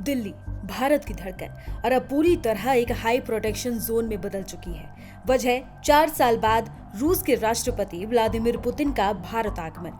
दिल्ली भारत की धड़कन और अब पूरी तरह एक हाई प्रोटेक्शन जोन में बदल चुकी है। वजह 4 साल बाद रूस के राष्ट्रपति व्लादिमीर पुतिन का भारत आगमन।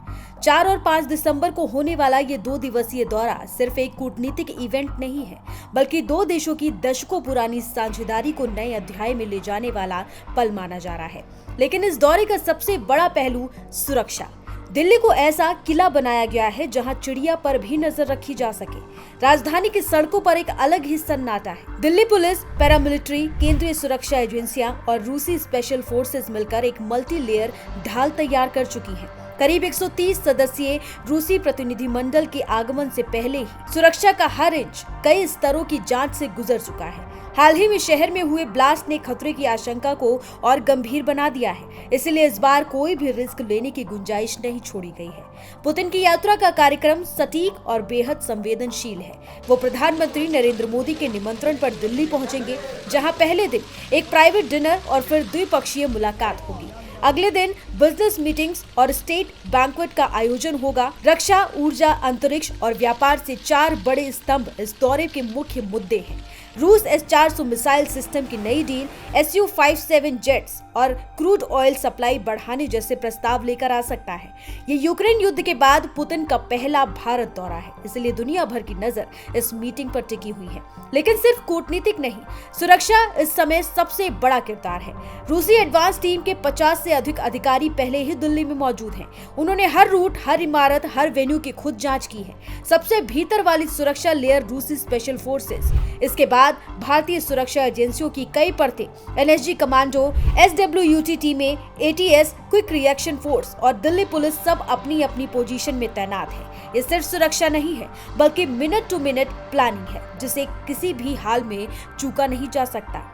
4 और 5 दिसंबर को होने वाला ये 2 दिवसीय दौरा सिर्फ एक कूटनीतिक इवेंट नहीं है, बल्कि 2 देशों की दशकों पुरानी साझेदारी को नए अध्याय में ले जाने वाला पल माना जा रहा है। लेकिन इस दौरे का सबसे बड़ा पहलू सुरक्षा। दिल्ली को ऐसा किला बनाया गया है जहां चिड़िया पर भी नजर रखी जा सके। राजधानी की सड़कों पर एक अलग ही सन्नाटा है। दिल्ली पुलिस, पैरामिलिट्री, केंद्रीय सुरक्षा एजेंसियां और रूसी स्पेशल फोर्सेस मिलकर एक मल्टी लेयर ढाल तैयार कर चुकी हैं। करीब 130 सदस्यीय रूसी प्रतिनिधिमंडल के आगमन से पहले ही सुरक्षा का हर इंच कई स्तरों की जांच से गुजर चुका है। हाल ही में शहर में हुए ब्लास्ट ने खतरे की आशंका को और गंभीर बना दिया है, इसलिए इस बार कोई भी रिस्क लेने की गुंजाइश नहीं छोड़ी गई है। पुतिन की यात्रा का कार्यक्रम सटीक और बेहद संवेदनशील है। वो प्रधानमंत्री नरेंद्र मोदी के निमंत्रण पर दिल्ली पहुंचेंगे, जहां पहले दिन एक प्राइवेट डिनर और फिर द्विपक्षीय मुलाकात होगी। अगले दिन बिजनेस मीटिंग्स और स्टेट बैंक्वेट का आयोजन होगा। रक्षा, ऊर्जा, अंतरिक्ष और व्यापार से 4 बड़े स्तंभ इस दौरे के मुख्य मुद्दे हैं। रूस S-400 मिसाइल सिस्टम की नई डील, Su-57 जेट्स और क्रूड ऑयल सप्लाई बढ़ाने जैसे प्रस्ताव लेकर आ सकता है। ये यूक्रेन युद्ध के बाद पुतिन का पहला भारत दौरा है, इसलिए दुनिया भर की नजर इस मीटिंग पर टिकी हुई है। लेकिन सिर्फ कूटनीतिक नहीं, सुरक्षा इस समय सबसे बड़ा किरदार है। रूसी एडवांस टीम के 50 से अधिक अधिकारी पहले ही दिल्ली में मौजूद हैं। उन्होंने हर रूट, हर इमारत, हर वेन्यू की खुद जांच की है। सबसे भीतर वाली सुरक्षा लेयर रूसी स्पेशल फोर्सेस, इसके बाद भारतीय सुरक्षा एजेंसियों की कई परतें, NSG कमांडो, SWUT टीमें, ATS क्विक रिएक्शन फोर्स और दिल्ली पुलिस सब अपनी अपनी पोजीशन में तैनात है। ये सिर्फ सुरक्षा नहीं है, बल्कि मिनट टू मिनट प्लानिंग है, जिसे किसी भी हाल में चूका नहीं जा सकता।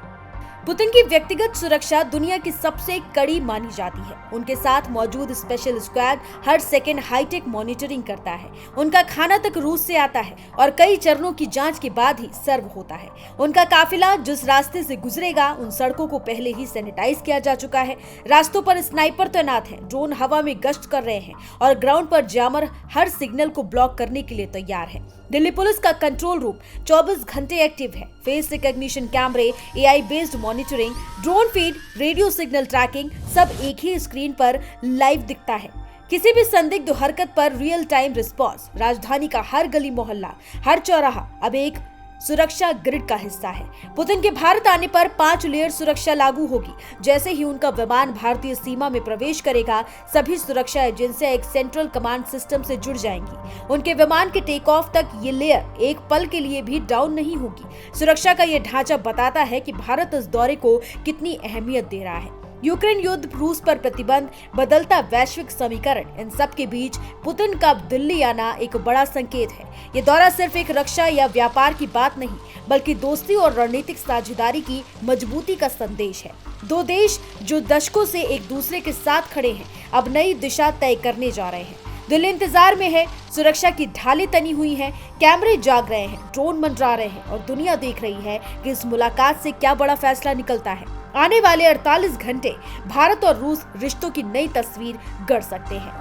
पुतिन की व्यक्तिगत सुरक्षा दुनिया की सबसे कड़ी मानी जाती है। उनके साथ मौजूद स्पेशल स्क्वाड हर सेकंड हाईटेक मॉनिटरिंग करता है। उनका खाना तक रूस से आता है और कई चरणों की जांच के बाद ही सर्व होता है। उनका काफिला जिस रास्ते से गुजरेगा, उन सड़कों को पहले ही सैनिटाइज किया जा चुका है। रास्तों पर स्नाइपर तैनात हैं, ड्रोन हवा में गश्त कर रहे हैं और ग्राउंड पर जैमर हर सिग्नल को ब्लॉक करने के लिए तैयार है। दिल्ली पुलिस का कंट्रोल रूम 24 घंटे एक्टिव है। फेस रिकॉग्निशन कैमरे, AI based monitoring, drone feed, radio signal tracking सब एक ही स्क्रीन पर लाइव दिखता है। किसी भी संदिग्ध हरकत पर रियल टाइम रिस्पॉन्स। राजधानी का हर गली मोहल्ला, हर चौराहा अब एक सुरक्षा ग्रिड का हिस्सा है। पुतिन के भारत आने पर 5 लेयर सुरक्षा लागू होगी। जैसे ही उनका विमान भारतीय सीमा में प्रवेश करेगा, सभी सुरक्षा एजेंसियां एक सेंट्रल कमांड सिस्टम से जुड़ जाएंगी। उनके विमान के टेक ऑफ तक ये लेयर एक पल के लिए भी डाउन नहीं होगी। सुरक्षा का ये ढांचा बताता है कि भारत इस दौरे को कितनी अहमियत दे रहा है। यूक्रेन युद्ध, रूस पर प्रतिबंध, बदलता वैश्विक समीकरण, इन सब के बीच पुतिन का दिल्ली आना एक बड़ा संकेत है। ये दौरा सिर्फ एक रक्षा या व्यापार की बात नहीं, बल्कि दोस्ती और रणनीतिक साझेदारी की मजबूती का संदेश है। 2 देश जो दशकों से एक दूसरे के साथ खड़े हैं, अब नई दिशा तय करने जा रहे हैं। दिल्ली इंतजार में है, सुरक्षा की ढालें तनी हुई हैं, कैमरे जाग रहे हैं, ड्रोन मंडरा रहे हैं और दुनिया देख रही है कि इस मुलाकात से क्या बड़ा फैसला निकलता है। आने वाले 48 घंटे भारत और रूस रिश्तों की नई तस्वीर गढ़ सकते हैं।